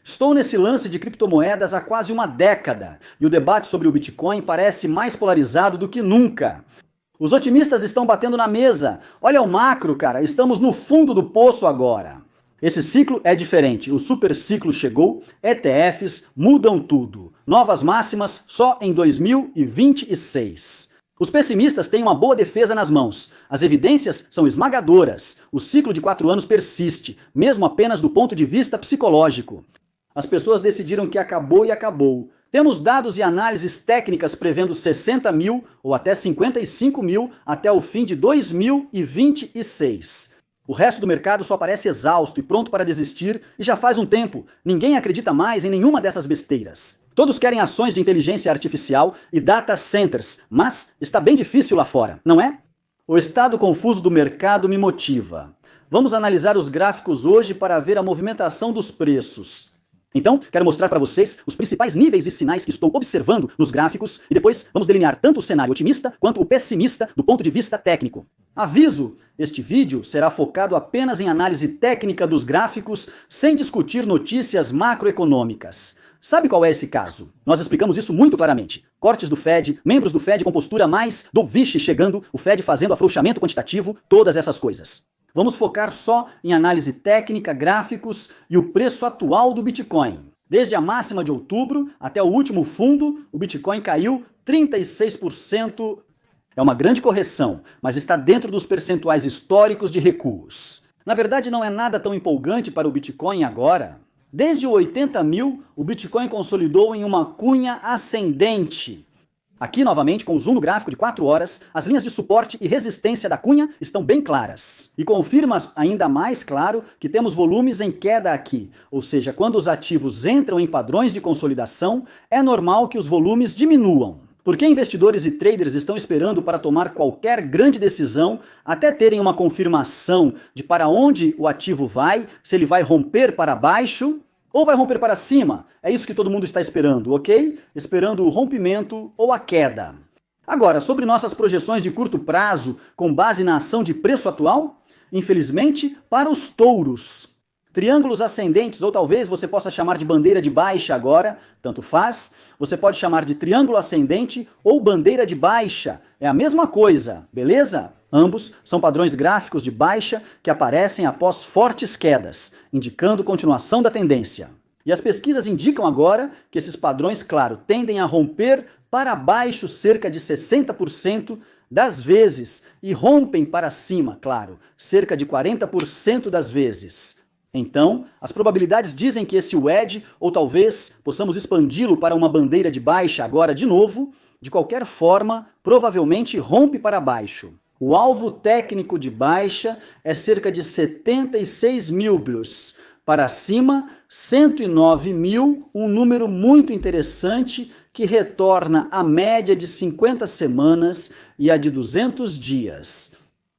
Estou nesse lance de criptomoedas há quase uma década e o debate sobre o Bitcoin parece mais polarizado do que nunca. Os otimistas estão batendo na mesa. Olha o macro, cara, estamos no fundo do poço agora. Esse ciclo é diferente, o super ciclo chegou, ETFs mudam tudo. Novas máximas só em 2026. Os pessimistas têm uma boa defesa nas mãos. As evidências são esmagadoras. O ciclo de 4 anos persiste, mesmo apenas do ponto de vista psicológico. As pessoas decidiram que acabou e acabou. Temos dados e análises técnicas prevendo 60 mil ou até 55 mil até o fim de 2026. O resto do mercado só parece exausto e pronto para desistir, e já faz um tempo. Ninguém acredita mais em nenhuma dessas besteiras. Todos querem ações de inteligência artificial e data centers, mas está bem difícil lá fora, não é? O estado confuso do mercado me motiva. Vamos analisar os gráficos hoje para ver a movimentação dos preços. Então, quero mostrar para vocês os principais níveis e sinais que estou observando nos gráficos e depois vamos delinear tanto o cenário otimista quanto o pessimista do ponto de vista técnico. Aviso, este vídeo será focado apenas em análise técnica dos gráficos, sem discutir notícias macroeconômicas. Sabe qual é esse caso? Nós explicamos isso muito claramente. Cortes do Fed, membros do Fed com postura mais dovish chegando, o Fed fazendo afrouxamento quantitativo, todas essas coisas. Vamos focar só em análise técnica, gráficos e o preço atual do Bitcoin. Desde a máxima de outubro até o último fundo, o Bitcoin caiu 36%. É uma grande correção, mas está dentro dos percentuais históricos de recuos. Na verdade, não é nada tão empolgante para o Bitcoin agora. Desde o 80 mil, o Bitcoin consolidou em uma cunha ascendente. Aqui, novamente, com o zoom no gráfico de 4 horas, as linhas de suporte e resistência da cunha estão bem claras. E confirma ainda mais claro que temos volumes em queda aqui. Ou seja, quando os ativos entram em padrões de consolidação, é normal que os volumes diminuam. Porque investidores e traders estão esperando para tomar qualquer grande decisão até terem uma confirmação de para onde o ativo vai, se ele vai romper para baixo ou vai romper para cima. É isso que todo mundo está esperando, ok? Esperando o rompimento ou a queda. Agora, sobre nossas projeções de curto prazo com base na ação de preço atual, infelizmente, para os touros. Triângulos ascendentes, ou talvez você possa chamar de bandeira de baixa agora, tanto faz. Você pode chamar de triângulo ascendente ou bandeira de baixa. É a mesma coisa, beleza? Ambos são padrões gráficos de baixa que aparecem após fortes quedas, indicando continuação da tendência. E as pesquisas indicam agora que esses padrões, claro, tendem a romper para baixo cerca de 60% das vezes e rompem para cima, claro, cerca de 40% das vezes. Então, as probabilidades dizem que esse wedge, ou talvez possamos expandi-lo para uma bandeira de baixa agora de novo, de qualquer forma, provavelmente rompe para baixo. O alvo técnico de baixa é cerca de 76 mil blues. Para cima, 109 mil, um número muito interessante que retorna a média de 50 semanas e a de 200 dias.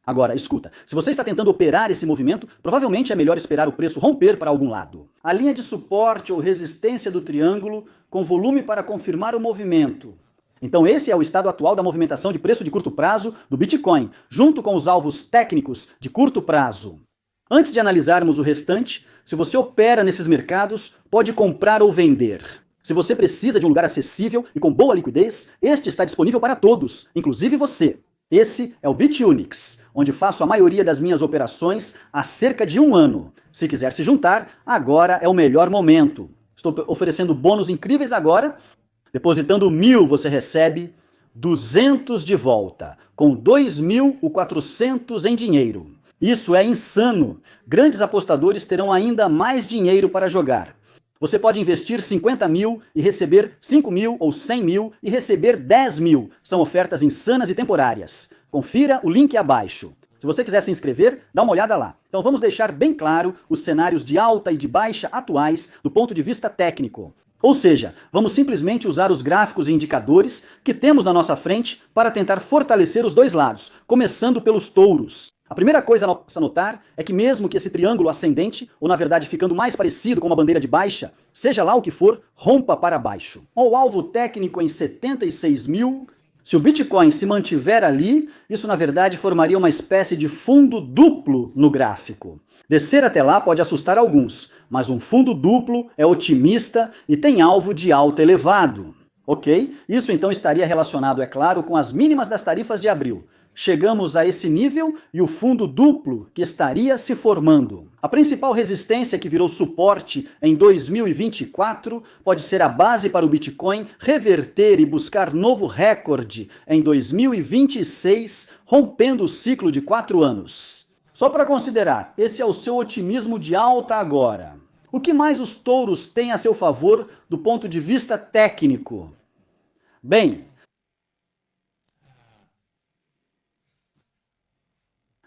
Agora, escuta, se você está tentando operar esse movimento, provavelmente é melhor esperar o preço romper para algum lado. A linha de suporte ou resistência do triângulo com volume para confirmar o movimento. Então esse é o estado atual da movimentação de preço de curto prazo do Bitcoin, junto com os alvos técnicos de curto prazo. Antes de analisarmos o restante, se você opera nesses mercados, pode comprar ou vender. Se você precisa de um lugar acessível e com boa liquidez, este está disponível para todos, inclusive você. Esse é o Bitunix, onde faço a maioria das minhas operações há cerca de 1 ano. Se quiser se juntar, agora é o melhor momento. Estou oferecendo bônus incríveis agora. Depositando 1.000 você recebe 200 de volta, com 2.400 em dinheiro. Isso é insano. Grandes apostadores terão ainda mais dinheiro para jogar. Você pode investir 50 mil e receber 5 mil ou 100 mil e receber 10 mil. São ofertas insanas e temporárias. Confira o link abaixo. Se você quiser se inscrever, dá uma olhada lá. Então vamos deixar bem claro os cenários de alta e de baixa atuais do ponto de vista técnico. Ou seja, vamos simplesmente usar os gráficos e indicadores que temos na nossa frente para tentar fortalecer os dois lados, começando pelos touros. A primeira coisa a notar é que mesmo que esse triângulo ascendente, ou na verdade ficando mais parecido com uma bandeira de baixa, seja lá o que for, rompa para baixo. O alvo técnico em 76 mil, Se o Bitcoin se mantiver ali, isso na verdade formaria uma espécie de fundo duplo no gráfico. Descer até lá pode assustar alguns, mas um fundo duplo é otimista e tem alvo de alta elevado. Ok? Isso então estaria relacionado, é claro, com as mínimas das tarifas de abril. Chegamos a esse nível e o fundo duplo que estaria se formando. A principal resistência que virou suporte em 2024 pode ser a base para o Bitcoin reverter e buscar novo recorde em 2026, rompendo o ciclo de 4 anos. Só para considerar, esse é o seu otimismo de alta agora. O que mais os touros têm a seu favor do ponto de vista técnico? Bem,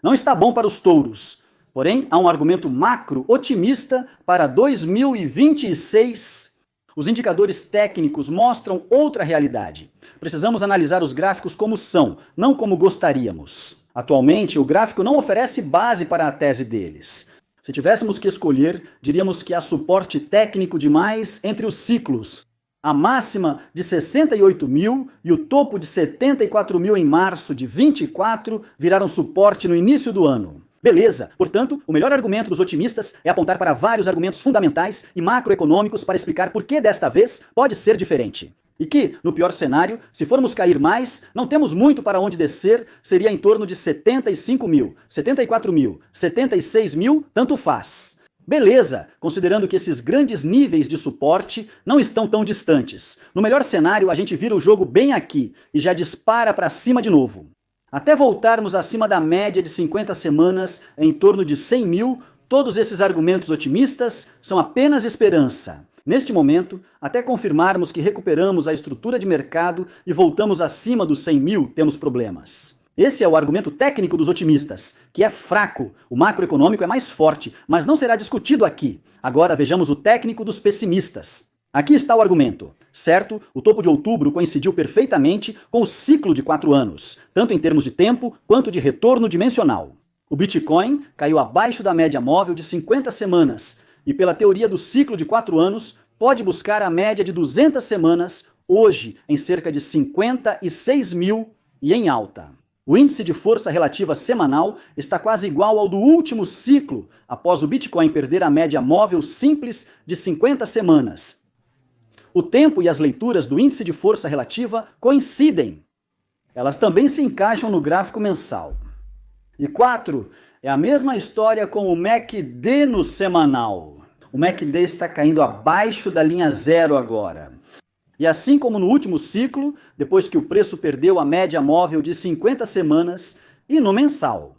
não está bom para os touros, porém há um argumento macro otimista para 2026. Os indicadores técnicos mostram outra realidade. Precisamos analisar os gráficos como são, não como gostaríamos. Atualmente, o gráfico não oferece base para a tese deles. Se tivéssemos que escolher, diríamos que há suporte técnico demais entre os ciclos. A máxima de 68 mil e o topo de 74 mil em março de 24 viraram suporte no início do ano. Beleza, portanto, o melhor argumento dos otimistas é apontar para vários argumentos fundamentais e macroeconômicos para explicar por que desta vez pode ser diferente. E que, no pior cenário, se formos cair mais, não temos muito para onde descer, seria em torno de 75 mil, 74 mil, 76 mil, tanto faz. Beleza, considerando que esses grandes níveis de suporte não estão tão distantes. No melhor cenário, a gente vira o jogo bem aqui e já dispara para cima de novo. Até voltarmos acima da média de 50 semanas, em torno de 100 mil, todos esses argumentos otimistas são apenas esperança. Neste momento, até confirmarmos que recuperamos a estrutura de mercado e voltamos acima dos 100 mil, temos problemas. Esse é o argumento técnico dos otimistas, que é fraco. O macroeconômico é mais forte, mas não será discutido aqui. Agora vejamos o técnico dos pessimistas. Aqui está o argumento. Certo, o topo de outubro coincidiu perfeitamente com o ciclo de 4 anos, tanto em termos de tempo quanto de retorno dimensional. O Bitcoin caiu abaixo da média móvel de 50 semanas e, pela teoria do ciclo de 4 anos, pode buscar a média de 200 semanas, hoje em cerca de 56 mil e em alta. O índice de força relativa semanal está quase igual ao do último ciclo, após o Bitcoin perder a média móvel simples de 50 semanas. O tempo e as leituras do índice de força relativa coincidem. Elas também se encaixam no gráfico mensal. E 4, é a mesma história com o MACD no semanal. O MACD está caindo abaixo da linha zero agora. E assim como no último ciclo, depois que o preço perdeu a média móvel de 50 semanas, e no mensal.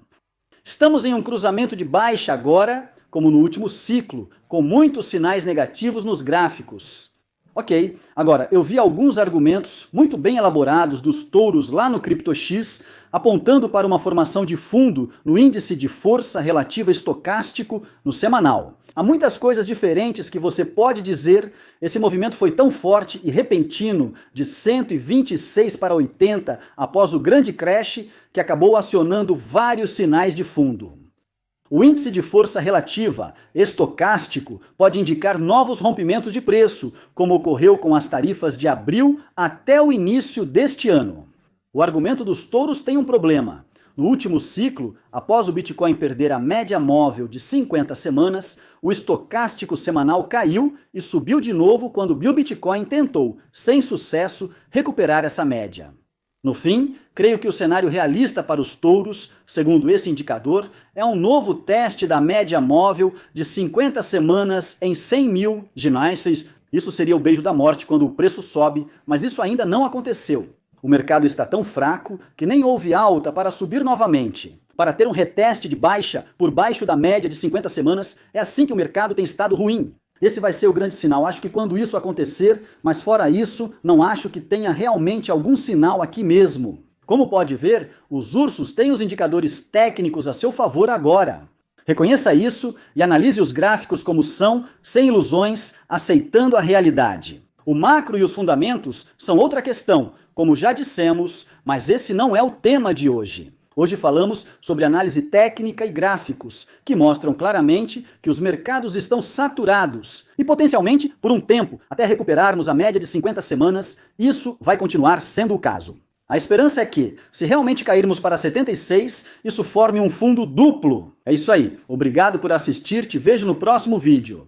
Estamos em um cruzamento de baixa agora, como no último ciclo, com muitos sinais negativos nos gráficos. Ok, agora eu vi alguns argumentos muito bem elaborados dos touros lá no CryptoX, apontando para uma formação de fundo no índice de força relativa estocástico no semanal. Há muitas coisas diferentes que você pode dizer. Esse movimento foi tão forte e repentino, de 126 para 80 após o grande crash, que acabou acionando vários sinais de fundo. O índice de força relativa estocástico pode indicar novos rompimentos de preço, como ocorreu com as tarifas de abril até o início deste ano. O argumento dos touros tem um problema. No último ciclo, após o Bitcoin perder a média móvel de 50 semanas, o estocástico semanal caiu e subiu de novo quando o Bitcoin tentou, sem sucesso, recuperar essa média. No fim, creio que o cenário realista para os touros, segundo esse indicador, é um novo teste da média móvel de 50 semanas em 100 mil ginásticos. Isso seria o beijo da morte quando o preço sobe, mas isso ainda não aconteceu. O mercado está tão fraco que nem houve alta para subir novamente. Para ter um reteste de baixa por baixo da média de 50 semanas, é assim que o mercado tem estado ruim. Esse vai ser o grande sinal. Acho que quando isso acontecer, mas fora isso, não acho que tenha realmente algum sinal aqui mesmo. Como pode ver, os ursos têm os indicadores técnicos a seu favor agora. Reconheça isso e analise os gráficos como são, sem ilusões, aceitando a realidade. O macro e os fundamentos são outra questão, como já dissemos, mas esse não é o tema de hoje. Hoje falamos sobre análise técnica e gráficos, que mostram claramente que os mercados estão saturados e potencialmente por um tempo, até recuperarmos a média de 50 semanas, isso vai continuar sendo o caso. A esperança é que, se realmente cairmos para 76, isso forme um fundo duplo. É isso aí. Obrigado por assistir, te vejo no próximo vídeo.